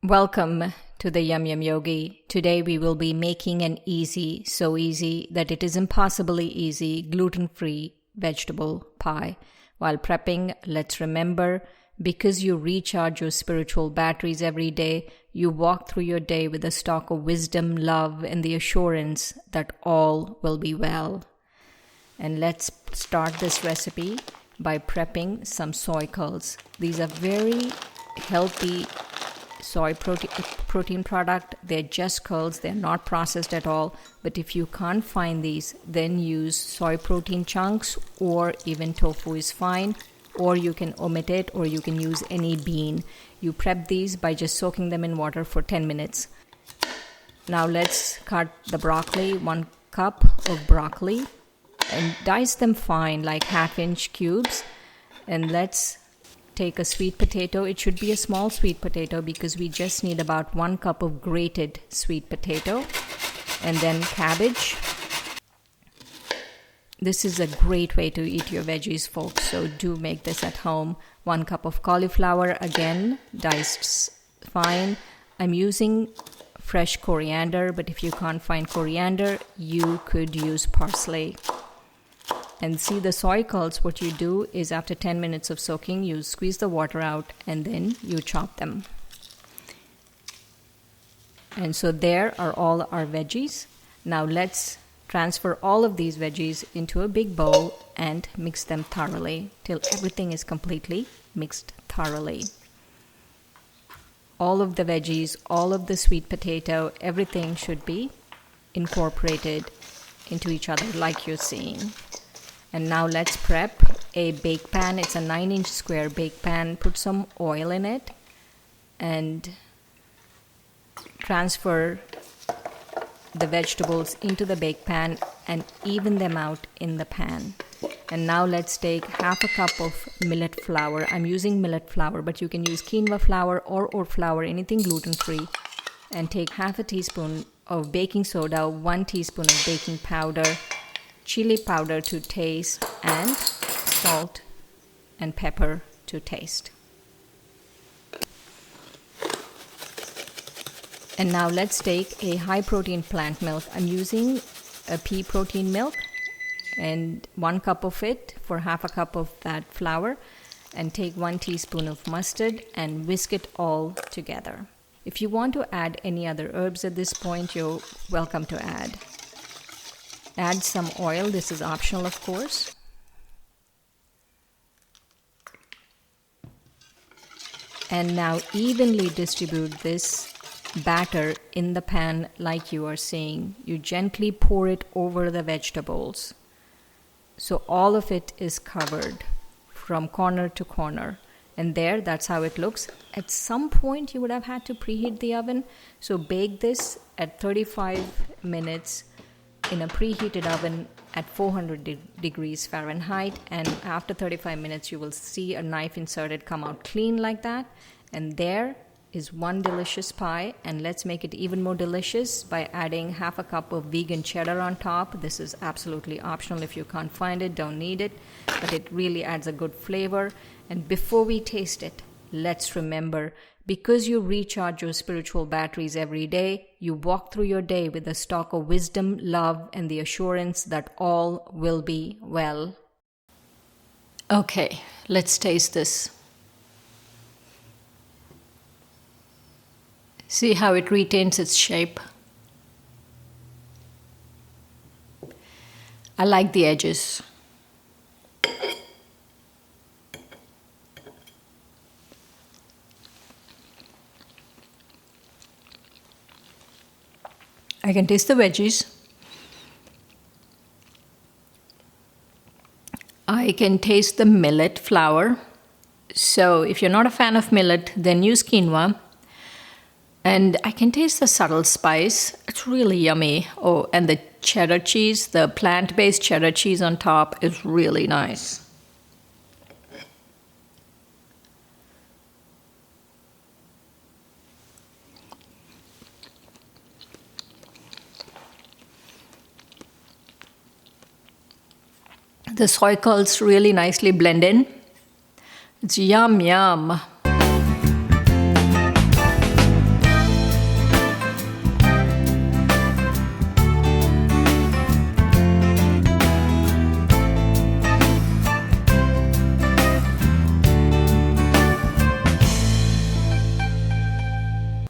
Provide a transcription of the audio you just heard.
Welcome to the Yum Yum Yogi. Today we will be making an easy, so easy that it is impossibly easy, gluten-free vegetable pie. While prepping, let's remember, because you recharge your spiritual batteries every day, you walk through your day with a stock of wisdom, love, and the assurance that all will be well. And let's start this recipe by prepping some soy curls. These are very healthy soy protein product. They're just curls. They're not processed at all. But if you can't find these, then use soy protein chunks, or even tofu is fine, or you can omit it, or you can use any bean. You prep these by just soaking them in water for 10 minutes. Now let's cut the broccoli, 1 cup of broccoli, and dice them fine, like half-inch cubes. And let's take a sweet potato. It should be a small sweet potato because we just need about 1 cup of grated sweet potato. And then cabbage. This is a great way to eat your veggies, folks, so do make this at home. 1 cup of cauliflower, again, diced fine. I'm using fresh coriander, but if you can't find coriander, you could use parsley. And see the soy curls, what you do is after 10 minutes of soaking, you squeeze the water out and then you chop them. And so there are all our veggies. Now let's transfer all of these veggies into a big bowl and mix them thoroughly till everything is completely mixed thoroughly. All of the veggies, all of the sweet potato, everything should be incorporated into each other like you're seeing. And now let's prep a bake pan. It's a 9-inch square bake pan. Put some oil in it and transfer the vegetables into the bake pan and even them out in the pan. And now let's take half a cup of millet flour. I'm using millet flour, but you can use quinoa flour or oat flour, anything gluten-free. And take half a teaspoon of baking soda, 1 teaspoon of baking powder, chili powder to taste, and salt and pepper to taste. And now let's take a high protein plant milk. I'm using a pea protein milk and 1 cup of it for half a cup of that flour, and take 1 teaspoon of mustard and whisk it all together. If you want to add any other herbs at this point, you're welcome to add. Add some oil. This is optional, of course. And now evenly distribute this batter in the pan like you are seeing. You gently pour it over the vegetables, so all of it is covered from corner to corner. And there, that's how it looks. At some point you would have had to preheat the oven, so bake this at 35 minutes in a preheated oven at 400 degrees Fahrenheit. And after 35 minutes you will see a knife inserted come out clean like that. And there is one delicious pie. And let's make it even more delicious by adding half a cup of vegan cheddar on top. This is absolutely optional. If you can't find it, don't need it, but it really adds a good flavor. And before we taste it, let's remember, because you recharge your spiritual batteries every day, you walk through your day with a stock of wisdom, love, and the assurance that all will be well. Okay, let's taste this. See how it retains its shape. I like the edges. I can taste the veggies. I can taste the millet flour. So if you're not a fan of millet, then use quinoa. And I can taste the subtle spice. It's really yummy. Oh, and the cheddar cheese, the plant-based cheddar cheese on top is really nice. The soy curls really nicely blend in. It's yum yum.